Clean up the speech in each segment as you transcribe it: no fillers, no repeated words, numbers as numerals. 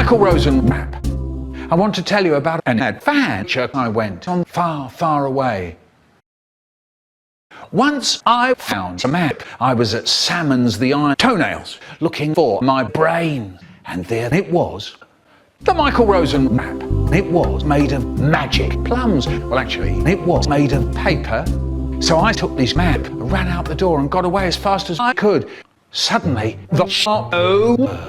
Michael Rosen map. I want to tell you about an adventure I went on far, far away. Once I found a map. I was at Salmon's the Iron Toenails looking for my brain, and there it was. The Michael Rosen map. It was made of magic plums. Well, actually, it was made of paper. So I took this map, ran out the door and got away as fast as I could. Suddenly, the sharp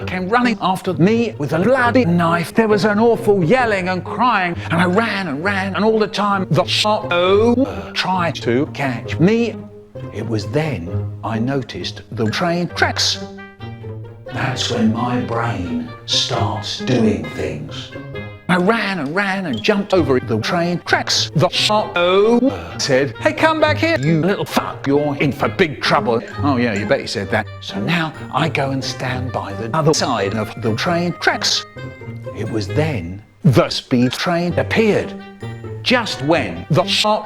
came running after me with a bloody knife. There was an awful yelling and crying, and I ran, and all the time the sharp tried to catch me. It was then I noticed the train tracks. That's when my brain starts doing things. I ran and jumped over the train tracks. The sharp said, "Hey, come back here, you little fuck, you're in for big trouble." Oh yeah, you bet he said that. So now I go and stand by the other side of the train tracks. It was then the speed train appeared. Just when the sharp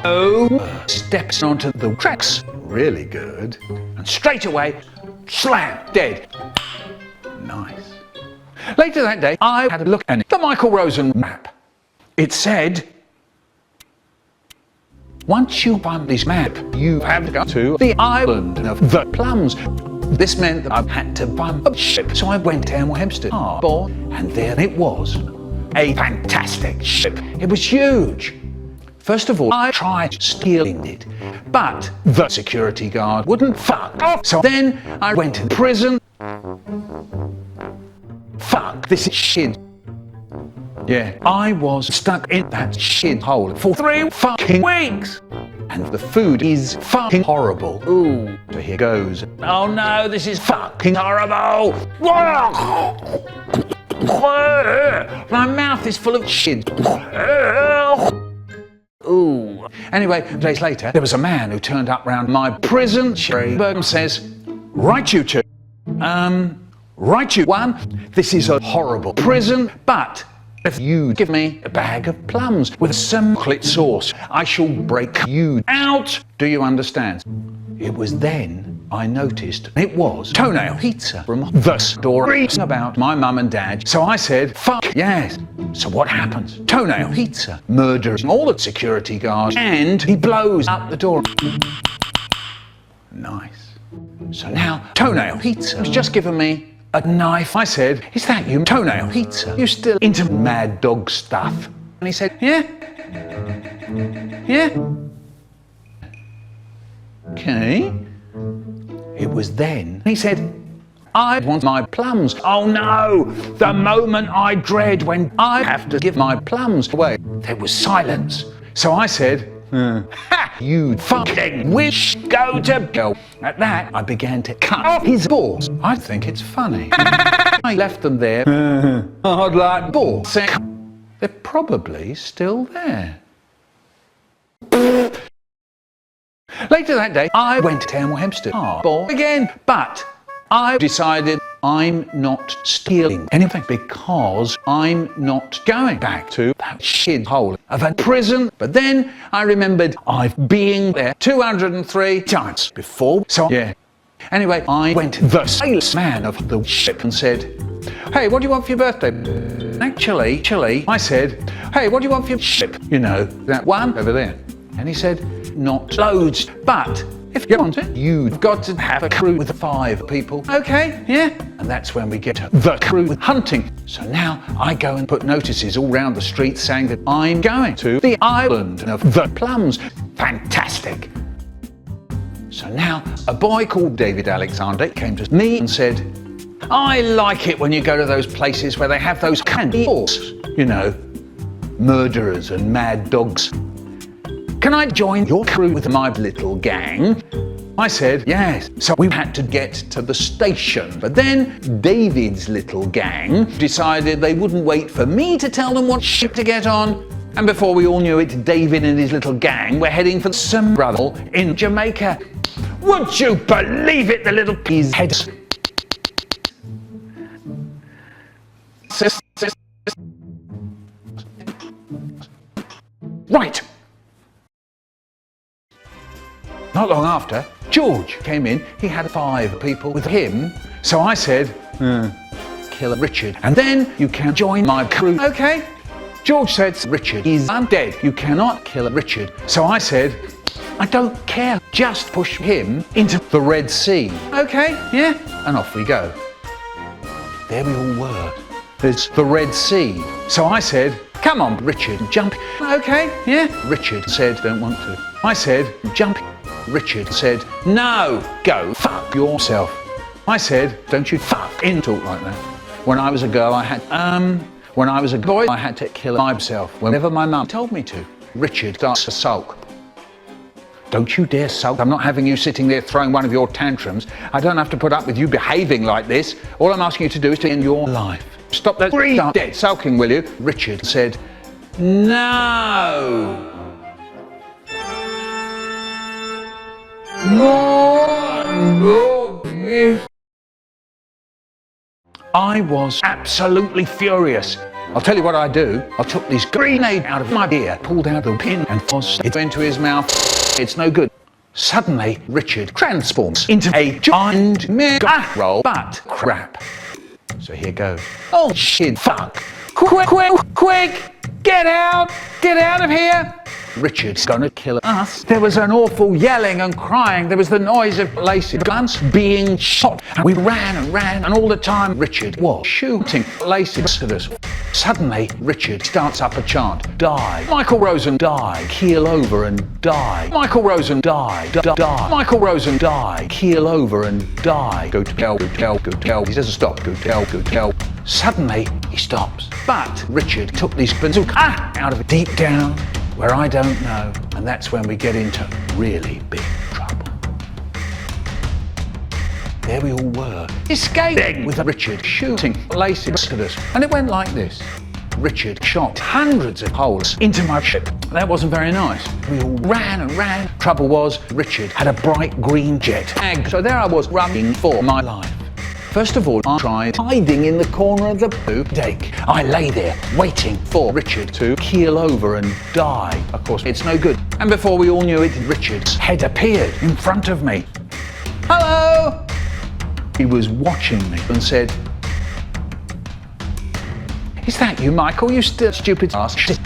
steps onto the tracks, really good, and straight away, slam, dead. Nice. Later that day, I had a look at the Michael Rosen map. It said, once you find this map, you have to go to the island of the Plums. This meant that I had to find a ship, so I went to Hempstead Harbour, and there it was. A fantastic ship. It was huge. First of all, I tried stealing it, but the security guard wouldn't fuck off. So then I went to prison. Fuck, this is shit. Yeah, I was stuck in that shit hole for 3 fucking weeks. And the food is fucking horrible. Ooh, so here goes. Oh no, this is fucking horrible. My mouth is full of shit. Ooh. Anyway, days later, there was a man who turned up round my prison and says, "Right, you two. Right, you one, this is a horrible prison, but if you give me a bag of plums with some chocolate sauce, I shall break you out. Do you understand?" It was then I noticed it was toenail pizza from the story about my mum and dad. So I said, "Fuck yes." So what happens? Toenail pizza murders all the security guards and he blows up the door. Nice. So now toenail pizza has just given me a knife. I said, "Is that you, toenail pizza? You still into mad dog stuff?" And he said, "Yeah. Yeah. Okay." It was then he said, "I want my plums." Oh no! The moment I dread when I have to give my plums away. There was silence. So I said, "Ha! You fucking wish go to hell." At that, I began to cut off his balls. I think it's funny. I left them there. I'd like balls. They're probably still there. Later that day, I went to Hempstead Harbour again, but I decided I'm not stealing anything because I'm not going back to that shithole of a prison. But then I remembered I've been there 203 times before, so yeah. Anyway, I went to the salesman of the ship and said, "Hey, what do you want for your birthday?" Actually, I said, "Hey, what do you want for your ship? You know, that one over there." And he said, "Not loads, but if you want it, you've got to have a crew with 5 people." Okay, yeah. And that's when we get to the crew with hunting. So now I go and put notices all round the street saying that I'm going to the island of the Plums. Fantastic. So now a boy called David Alexander came to me and said, "I like it when you go to those places where they have those candy balls, you know, murderers and mad dogs. Can I join your crew with my little gang?" I said, "Yes." So we had to get to the station. But then David's little gang decided they wouldn't wait for me to tell them what ship to get on. And before we all knew it, David and his little gang were heading for some brother in Jamaica. Would you believe it, the little peas heads? Right. Not long after, George came in. He had 5 people with him. So I said, kill Richard, and then you can join my crew. Okay? George said, Richard is undead. You cannot kill Richard. So I said, I don't care. Just push him into the Red Sea. Okay? Yeah? And off we go. There we all were. There's the Red Sea. So I said, come on, Richard, jump. Okay? Yeah? Richard said, don't want to. I said, jump. Richard said, no, go fuck yourself. I said, don't you fucking talk like that. When I was a girl, when I was a boy, I had to kill myself whenever my mum told me to. Richard starts to sulk. Don't you dare sulk. I'm not having you sitting there throwing one of your tantrums. I don't have to put up with you behaving like this. All I'm asking you to do is to end your life. Stop that dead sulking, will you? Richard said, no. I was absolutely furious. I'll tell you what I do. I took this grenade out of my ear, pulled out the pin and tossed it into his mouth. It's no good. Suddenly, Richard transforms into a giant mega roll butt crap. So here goes. Oh shit, fuck. Quick, quick, quick! Get out! Get out of here! Richard's gonna kill us. There was an awful yelling and crying. There was the noise of Lacey guns being shot. And we ran, and all the time Richard was shooting Lacey at us. Suddenly, Richard starts up a chant. Die. Michael Rosen, die. Keel over and die. Michael Rosen, die. Die. Michael Rosen, die. Keel over and die. Go to hell, go to hell, go to hell. He doesn't stop. Go to hell, go to hell. Suddenly, he stops. But Richard took this bazooka out of it deep down where I don't know, and that's when we get into really big trouble. There we all were, escaping with Richard shooting Lacey at us, and it went like this. Richard shot hundreds of holes into my ship. That wasn't very nice. We all ran and ran. Trouble was, Richard had a bright green jet tag, so there I was running for my life. First of all, I tried hiding in the corner of the poop deck. I lay there, waiting for Richard to keel over and die. Of course, it's no good. And before we all knew it, Richard's head appeared in front of me. Hello! He was watching me and said, is that you, Michael? You still stupid ass shit.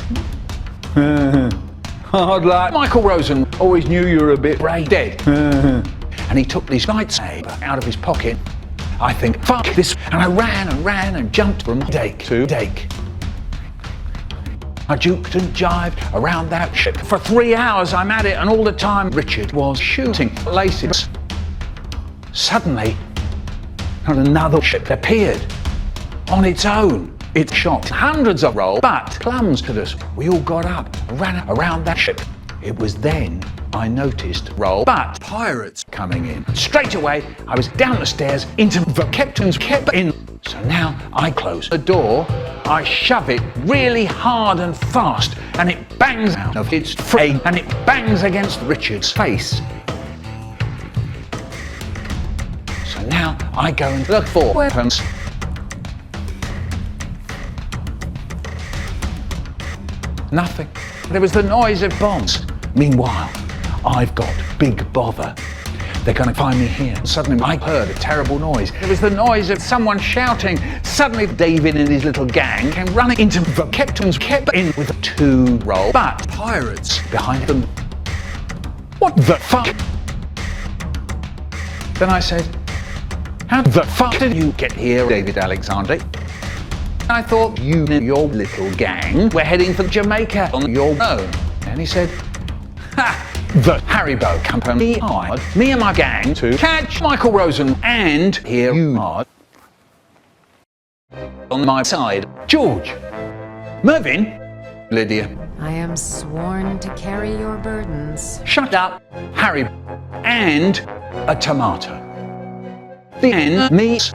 Hard luck. Michael Rosen always knew you were a bit brain dead. And he took this lightsaber out of his pocket. I think, fuck this, and I ran and jumped from deck to deck. I juked and jived around that ship. For 3 hours I'm at it, and all the time Richard was shooting Lacey. Suddenly, another ship appeared on its own. It shot hundreds of rolls, but Plums to us. We all got up and ran around that ship. It was then I noticed roll, but pirates coming in. Straight away, I was down the stairs into the captain's cabin. So now I close the door, I shove it really hard and fast, and it bangs out of its frame, and it bangs against Richard's face. So now I go and look for weapons. Nothing. There was the noise of bombs. Meanwhile, I've got big bother. They're going to find me here. Suddenly I heard a terrible noise. It was the noise of someone shouting. Suddenly David and his little gang came running into the captain's cabin with a 2-roll, but pirates behind them. What the fuck? Then I said, how the fuck did you get here, David Alexander? I thought you and your little gang were heading for Jamaica on your own. And he said, ha! The Haribo Company hired me and my gang to catch Michael Rosen, and here you are on my side. George, Mervyn, Lydia. I am sworn to carry your burdens. Shut up, Harry, and a tomato. The end meets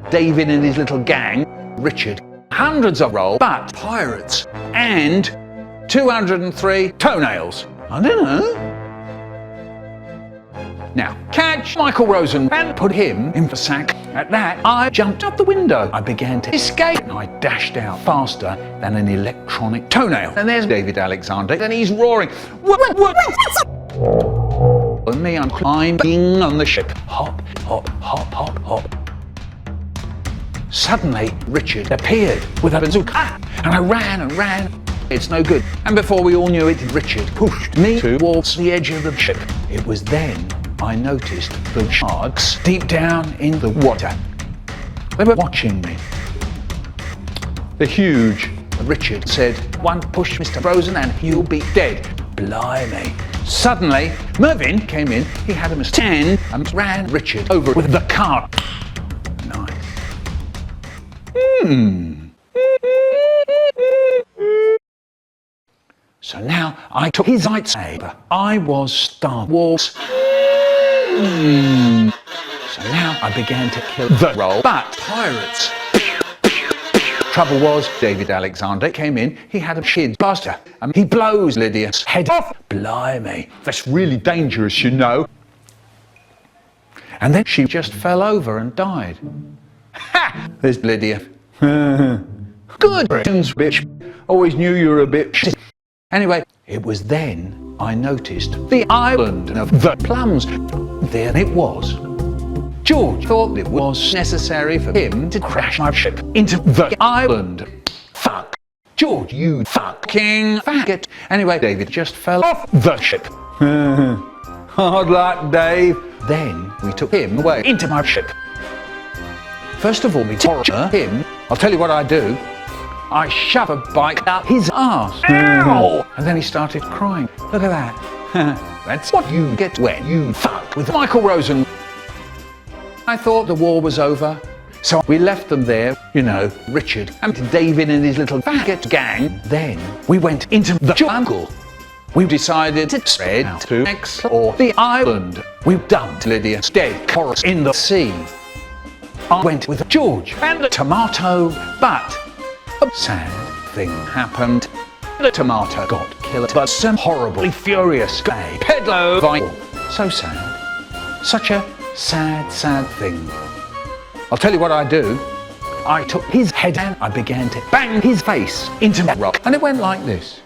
David and his little gang, Richard, hundreds of rolls, but pirates, and 203 toenails. I don't know. Now, catch Michael Rosen and put him in the sack. At that, I jumped out the window. I began to escape, and I dashed out faster than an electronic toenail. And there's David Alexander, and he's roaring, what? And me, I'm climbing on the ship. Hop, hop, hop, hop, hop. Suddenly, Richard appeared with a bazooka, and I ran and ran. It's no good. And before we all knew it, Richard pushed me towards the edge of the ship. It was then I noticed the sharks deep down in the water. They were watching me. The huge Richard said, "One push, Mr. Rosen, and you'll be dead." Blimey. Suddenly, Mervyn came in. He had him stand and ran Richard over with the cart. Nice. So now I took his lightsaber. I was Star Wars. So now I began to kill the role, but pirates. Trouble was, David Alexander came in. He had a shield blaster, and he blows Lydia's head off. Blimey, that's really dangerous, you know. And then she just fell over and died. Ha! There's Lydia. Good Britain's bitch. Always knew you were a bitch. Anyway, it was then I noticed the island of the Plums. There it was. George thought it was necessary for him to crash my ship into the island. Fuck. George, you fucking faggot. Anyway, David just fell off the ship. Hard luck, Dave. Then we took him away into my ship. First of all, we torture him. I'll tell you what I do. I shove a bike up his arse. Ow! And then he started crying. Look at that. That's what you get when you fuck with Michael Rosen. I thought the war was over, so we left them there, you know, Richard and David and his little faggot gang. Then we went into the jungle. We decided to spread out to explore the island. We dumped Lydia's dead corpse in the sea. I went with George and the tomato, but a sad thing happened. The tomato got killed by some horribly furious gay peddler. So sad. Such a sad, sad thing. I'll tell you what I do. I took his head and I began to bang his face into the rock. And it went like this.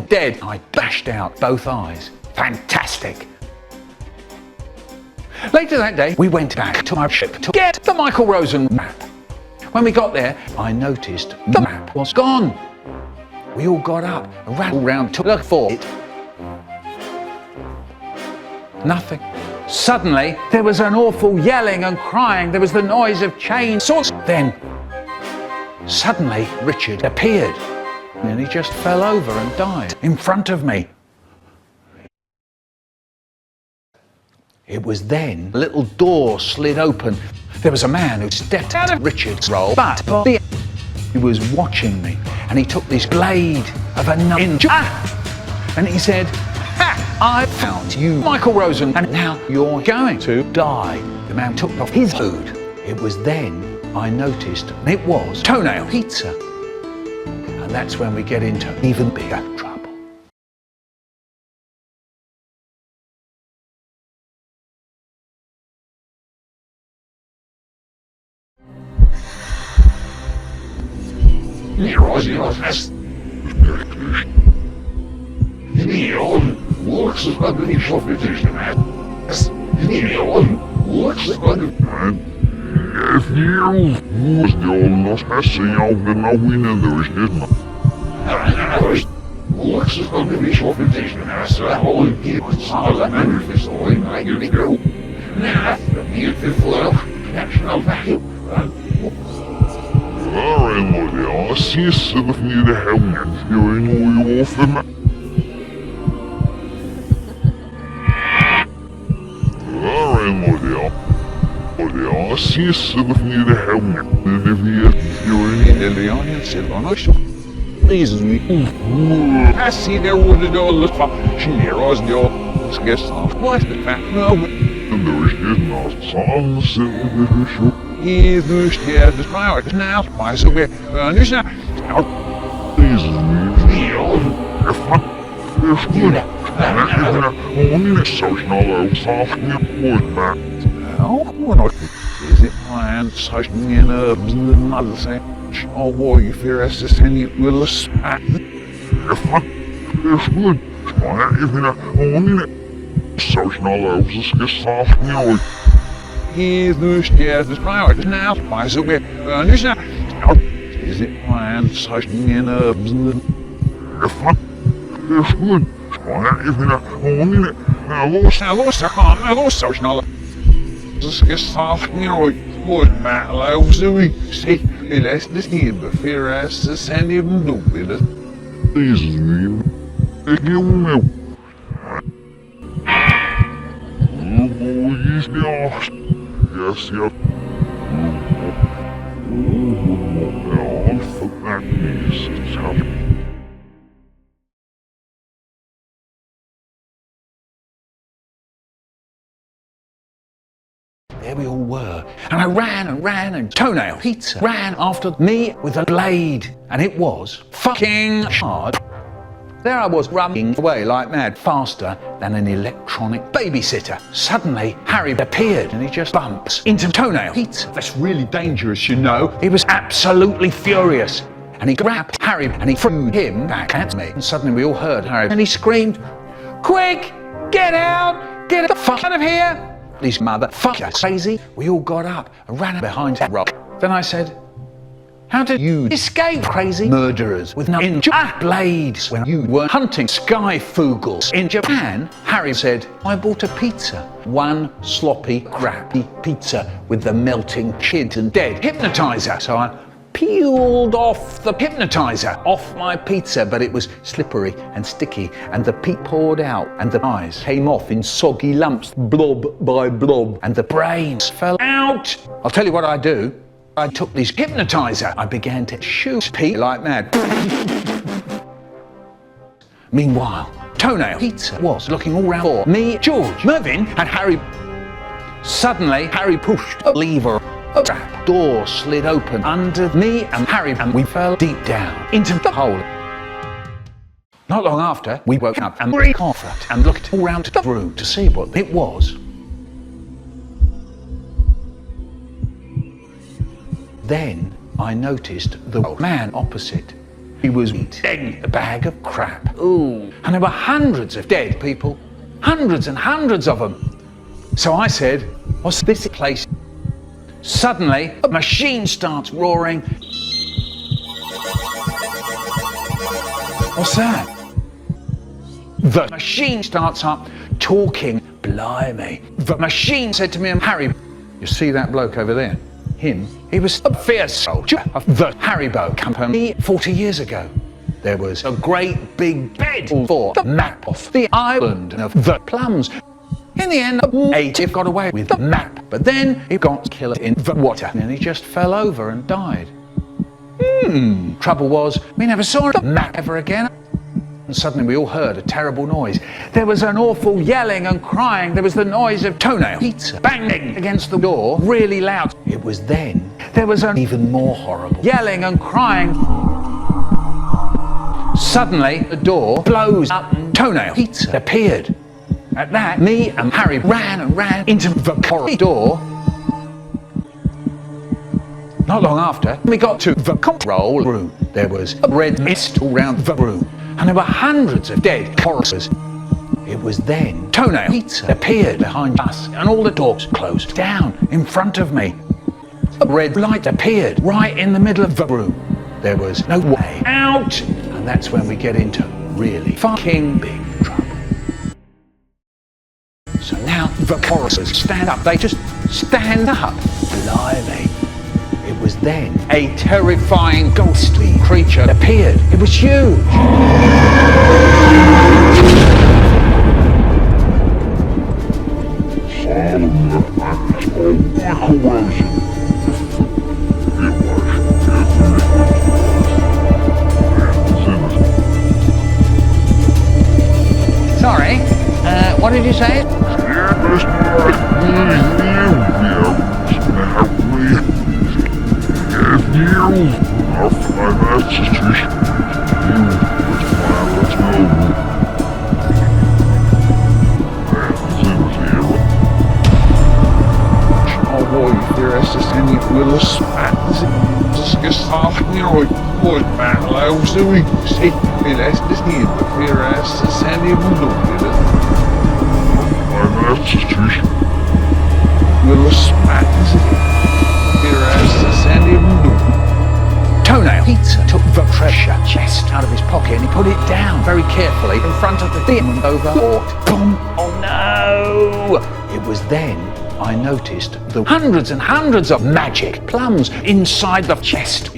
Dead. I bashed out both eyes. Fantastic. Later that day, we went back to our ship to get the Michael Rosen map. When we got there, I noticed the map was gone. We all got up and ran around to look for it. Nothing. Suddenly, there was an awful yelling and crying. There was the noise of chainsaws. Then, suddenly, Richard appeared. And he just fell over and died in front of me. It was then a little door slid open. There was a man who stepped out of Richard's role, but he was watching me, and he took this blade of a knife and he said, "Ha! I found you, Michael Rosen, and now you're going to die." The man took off his hood. It was then I noticed it was toenail pizza. And that's when we get into even bigger trouble. Sociologisches Gestaffel. Hier dus eerst maar nou, maar zo weer nu snel. Is it plan such in a Ervan. Is goed. Schoon even naar gewoon los, zo snel. Dus gestaffel wordt maar loop zo ik zie je les dus hier beveer as te send him do with it. Deze niet. Ik wil nou. Is de afst. Yes, ja. Ja, fuck that is. There we all were, and I ran, and Toenail Pizza ran after me with a blade, and it was fucking hard. There I was running away like mad, faster than an electronic babysitter. Suddenly, Harry appeared and he just bumps into Toenail Pizza. That's really dangerous, you know. He was absolutely furious. And he grabbed Harry and he threw him back at me. And suddenly we all heard Harry and he screamed, "Quick, get out! Get the fuck out of here!" These motherfuckers crazy. We all got up and ran behind that rock. Then I said, "How did you escape, crazy murderers with no blades when you were hunting skyfugels in Japan?" Harry said, "I bought a pizza. One sloppy, crappy pizza with the melting kids and dead hypnotizer." So I peeled off the hypnotizer off my pizza, but it was slippery and sticky, and the peat poured out, and the eyes came off in soggy lumps, blob by blob, and the brains fell out. I'll tell you what I do. I took this hypnotizer. I began to shoot Pete like mad. Meanwhile, Toenail Pizza was looking all round for me, George, Mervyn, and Harry. Suddenly, Harry pushed a lever. A trap door slid open under me and Harry, and we fell deep down into the hole. Not long after, we woke up and recovered and looked all round the room to see what it was. Then I noticed the man opposite. He was eating a bag of crap. Ooh. And there were hundreds of dead people. Hundreds and hundreds of them. So I said, "What's this place?" Suddenly, a machine starts roaring. What's that? The machine starts up talking. Blimey. The machine said to me and Harry, "You see that bloke over there? Him? He was a fierce soldier of the Haribo Company 40 years ago. There was a great big bed for the map of the island of the Plums. In the end, a native got away with the map, but then he got killed in the water and he just fell over and died. Trouble was, we never saw the map ever again." And suddenly we all heard a terrible noise. There was an awful yelling and crying. There was the noise of Toenail Pizza banging against the door really loud. It was then there was an even more horrible yelling and crying. Suddenly the door blows up and Toenail Pizza appeared. At that, me and Harry ran into the corridor. Not long after, we got to the control room. There was a red mist all round the room, and there were hundreds of dead corpses. It was then Toenail Pizza appeared behind us, and all the doors closed down in front of me. A red light appeared right in the middle of the room. There was no way out, and that's when we get into really fucking big trouble. So now the chorusers stand up. They just stand up. Blimey. It was then a terrifying ghostly creature appeared. It was huge. Michael Rosen. Sorry, what did you say? eine Situation. Will a smack Here as the sandy Toenail Pizza took the treasure chest out of his pocket and he put it down very carefully in front of the demon over. Boom! Oh no! It was then I noticed the hundreds and hundreds of magic plums inside the chest.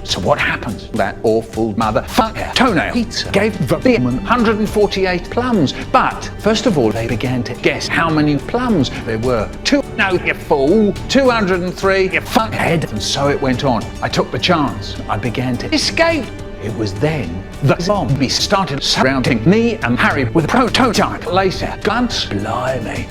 So what happens? That awful motherfucker Toenail Pizza gave the demon 148 plums. But first of all, they began to guess how many plums there were. No, you fool. 203, you fuckhead. And so it went on. I took the chance. I began to escape. It was then the zombie started surrounding me and Harry with a prototype laser. Guns, blimey.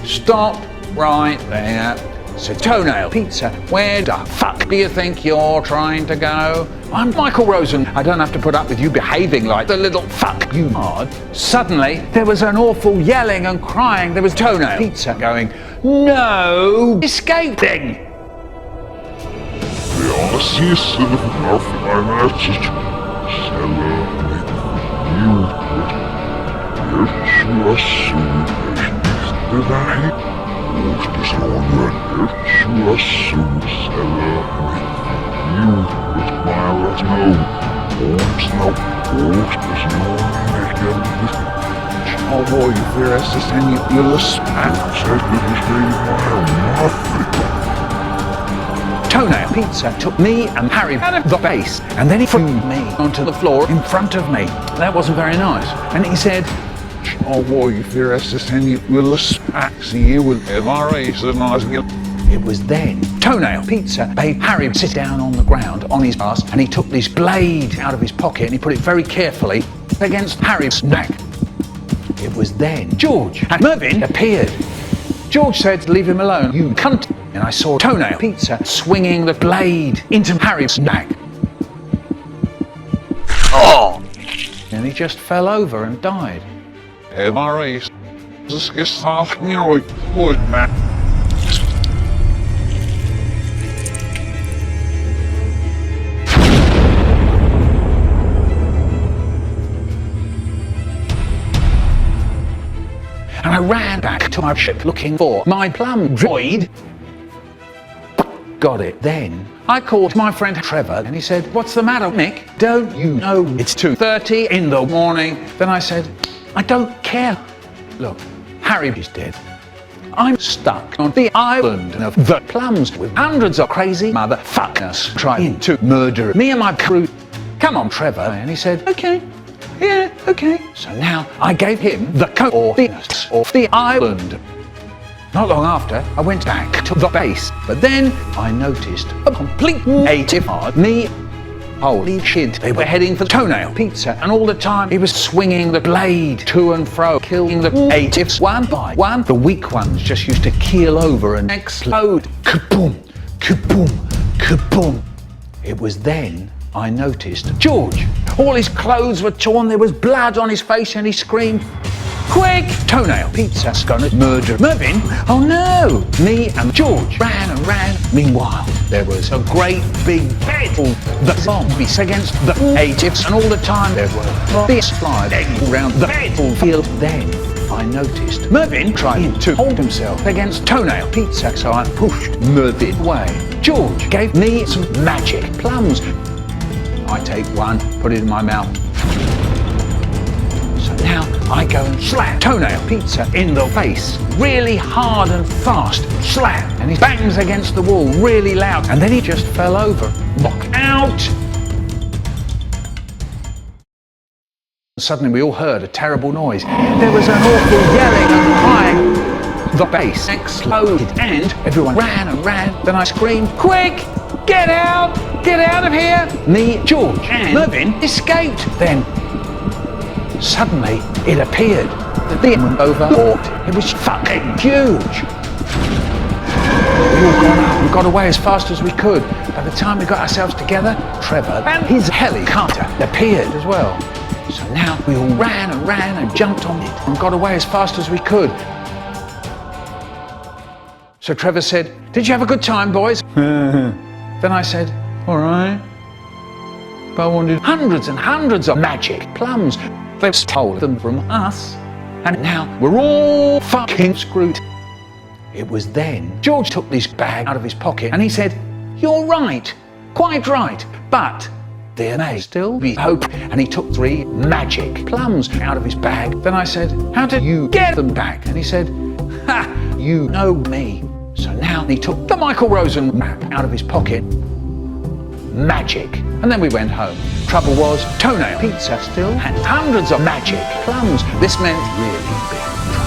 Stop right there. So Toenail Pizza, where the fuck do you think you're trying to go? I'm Michael Rosen. I don't have to put up with you behaving like the little fuck you are. Suddenly, there was an awful yelling and crying. There was Toenail Pizza going, no, escaping. Ja, siehst du, auf einer Situation. Toenail Pizza took me and Harry out of the base and then he threw me onto the floor in front of me. That wasn't very nice. And he said, it was then Toenail Pizza made Harry sit down on the ground on his ass and he took this blade out of his pocket and he put it very carefully against Harry's neck. It was then George and Mervyn appeared. George said, leave him alone, you cunt. And I saw Toenail Pizza swinging the blade into Harry's neck. Oh! And he just fell over and died. And I ran back to my ship looking for my plum droid. Got it. Then I called my friend Trevor and he said, what's the matter, Mick? Don't you know it's 2:30 in the morning? Then I said, I don't care. Look, Harry is dead. I'm stuck on the island of the Plums with hundreds of crazy motherfuckers trying to murder me and my crew. Come on, Trevor. And he said, okay. Yeah, okay. So now I gave him the coordinates of the island. Not long after, I went back to the base, but then I noticed a complete native on me. Holy shit, they were heading for Toenail Pizza, and all the time he was swinging the blade to and fro, killing the natives one by one. The weak ones just used to keel over and explode. Kaboom, kaboom, kaboom. It was then I noticed George. All his clothes were torn, there was blood on his face, and he screamed, quick! Toenail Pizza's gonna murder Mervyn. Oh no! Me and George ran and ran. Meanwhile, there was a great big battle. The zombies against the natives, and all the time there were this flying around the battlefield. Then I noticed Mervyn trying to hold himself against Toenail Pizza, so I pushed Mervyn away. George gave me some magic plums. I take one, put it in my mouth. So now I go and slap Toenail Pizza in the face, really hard and fast, slap, and he bangs against the wall really loud, and then he just fell over. Knock out! Suddenly we all heard a terrible noise. There was an awful yelling and crying. The base exploded and everyone ran and ran. Then I screamed, quick! Get out! Get out of here! Me, George, and Mervyn escaped. Then suddenly it appeared. The demon overboard. It was fucking huge. We all got up and got away as fast as we could. By the time we got ourselves together, Trevor and his helicopter appeared as well. So now we all ran and jumped on it and got away as fast as we could. So Trevor said, did you have a good time, boys? Then I said, all right. But I wanted hundreds and hundreds of magic plums. They stole them from us. and now we're all fucking screwed. It was then George took this bag out of his pocket and he said, "You're right, quite right, but there may still be hope." And he took 3 magic plums out of his bag. Then I said, "How did you get them back?" And he said, "Ha, you know me." So now he took the Michael Rosen map out of his pocket. Magic. And then we went home. Trouble was, toenail pizza still and hundreds of magic plums. This meant really big trouble.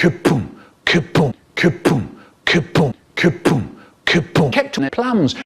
Kaboom, kaboom, kaboom, kaboom, kaboom, kaboom. CaptainPlums.